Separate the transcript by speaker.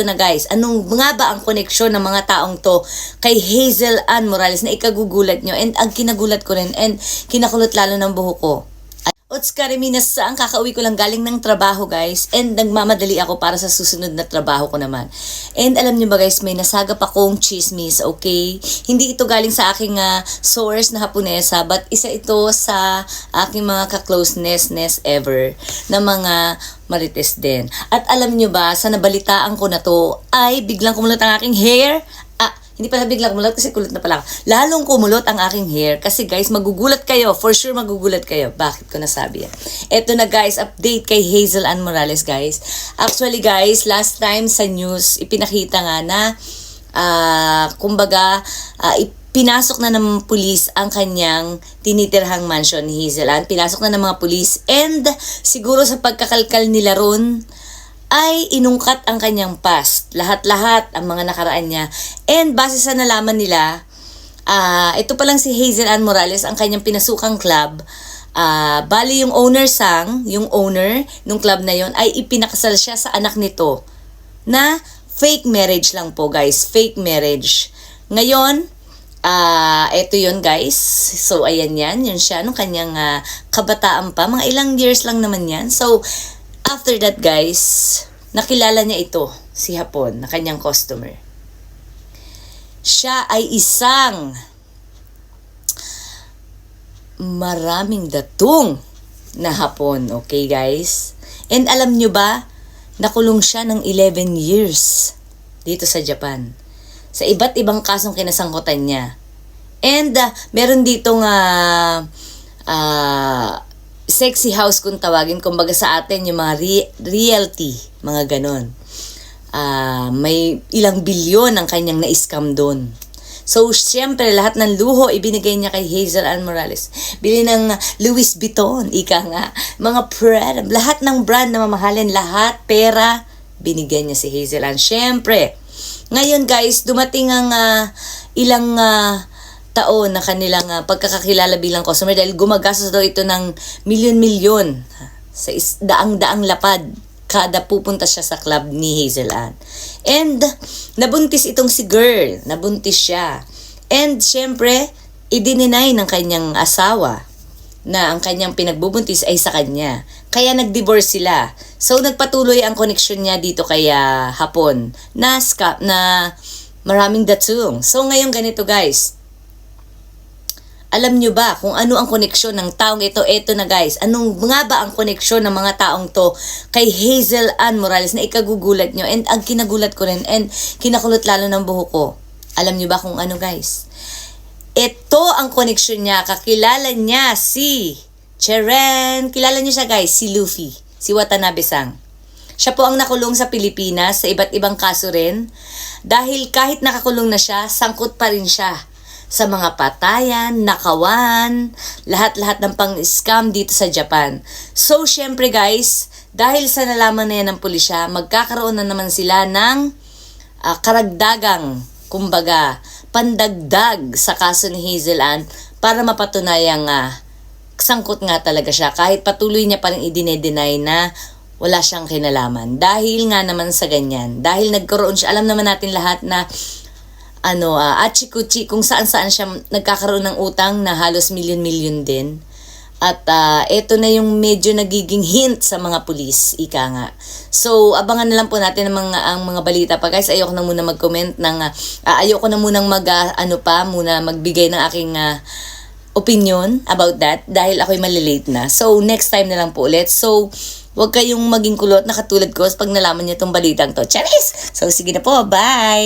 Speaker 1: na guys, anong nga ba ang koneksyon ng mga taong to kay Hazel Ann Morales na ikagugulat nyo, and ang kinagulat ko rin and kinakulot lalo ng buho ko. Ots Kariminas, ang kakauwi ko lang galing ng trabaho guys, and nagmamadali ako para sa susunod na trabaho ko naman. And alam niyo ba guys, may nasagap akong chismis, okay? Hindi ito galing sa aking source na Haponesa, but isa ito sa aking mga ka-closeness ever na mga marites din. At alam niyo ba, sa nabalitaan ko na to, ay biglang kumulot ang aking hair. Hindi pala biglang kumulot kasi kulot na pala ako. Lalong kumulot ang aking hair kasi guys, magugulat kayo. For sure magugulat kayo. Bakit ko nasabi yan? Eto na guys, update kay Hazel Ann Morales guys. Actually guys, last time sa news, ipinakita nga na, pinasok na ng pulis ang kanyang tinitirhang mansion ni Hazel Ann. Pinasok na ng mga pulis, and siguro sa pagkakalkal nila ron, ay inungkat ang kanyang past. Lahat-lahat ang mga nakaraan niya. And base sa nalaman nila, ito pa lang si Hazel Ann Morales, ang kanyang pinasukang club. Bali yung owner yung owner ng club na yon ay ipinakasal siya sa anak nito. Na fake marriage lang po guys. Fake marriage. Ngayon, ito yon guys. So ayan yan. Yun siya nung kanyang kabataan pa. Mga ilang years lang naman yan. So, after that guys, nakilala niya ito, si Hapon, na kanyang customer. Siya ay isang maraming datong na Hapon, okay guys? And alam nyo ba, nakulong siya ng 11 years dito sa Japan. Sa iba't ibang kasong kinasangkutan niya. And meron ditong sexy house kung tawagin, kumbaga sa atin yung mga realty, mga ganon. May ilang bilyon ang kanyang na-scam doon. So, syempre, lahat ng luho ibinigay niya kay Hazel Ann Morales. Bili ng Louis Vuitton, ika nga, mga Prada, lahat ng brand na mamahalin, lahat, pera, binigyan niya si Hazel Ann. Syempre, ngayon guys, dumating ang ilang taon na kanilang pagkakakilala bilang customer dahil gumagastos daw ito ng milyon-milyon sa daang-daang lapad kada pupunta siya sa club ni Hazel Ann. And nabuntis itong si girl, nabuntis siya. And syempre, i-deny ng kanyang asawa na ang kanyang pinagbubuntis ay sa kanya. Kaya nag-divorce sila. So nagpatuloy ang connection niya dito kay Hapon na maraming datong. So ngayon ganito guys, alam nyo ba kung ano ang koneksyon ng taong ito? Ito na guys, anong nga ba ang koneksyon ng mga taong to kay Hazel Ann Morales na ikagugulat nyo, and ang kinagulat ko rin and kinakulot lalo ng buho ko. Alam nyo ba kung ano guys? Ito ang koneksyon niya, kakilala niya si Cheren, kilala niyo siya guys, si Luffy, si Watanabe-san. Siya po ang nakulong sa Pilipinas sa iba't ibang kaso rin, dahil kahit nakakulong na siya, sangkot pa rin siya sa mga patayan, nakawan, lahat-lahat ng pang-scam dito sa Japan. So, syempre guys, dahil sa nalaman na yan ng pulisya, magkakaroon na naman sila ng karagdagang, kumbaga, pandagdag sa kaso ni Hazel Ann para mapatunayang sangkot nga talaga siya. Kahit patuloy niya pa rin i-deny na wala siyang kinalaman. Dahil nga naman sa ganyan. Dahil nagkaroon siya, alam naman natin lahat na achi-kuchi, kung saan-saan siya nagkakaroon ng utang na halos milyon-milyon din. At ito na yung medyo nagiging hint sa mga pulis, ika nga. So, abangan na lang po natin ang mga balita pa guys. Ayoko na muna mag-comment ng, ayoko na munang magbigay ng aking opinion about that dahil ako'y malilate na. So, next time na lang po ulit. So, huwag kayong maging kulot na katulad ko pag nalaman niyo itong balitang to. Charis! So, sige na po. Bye!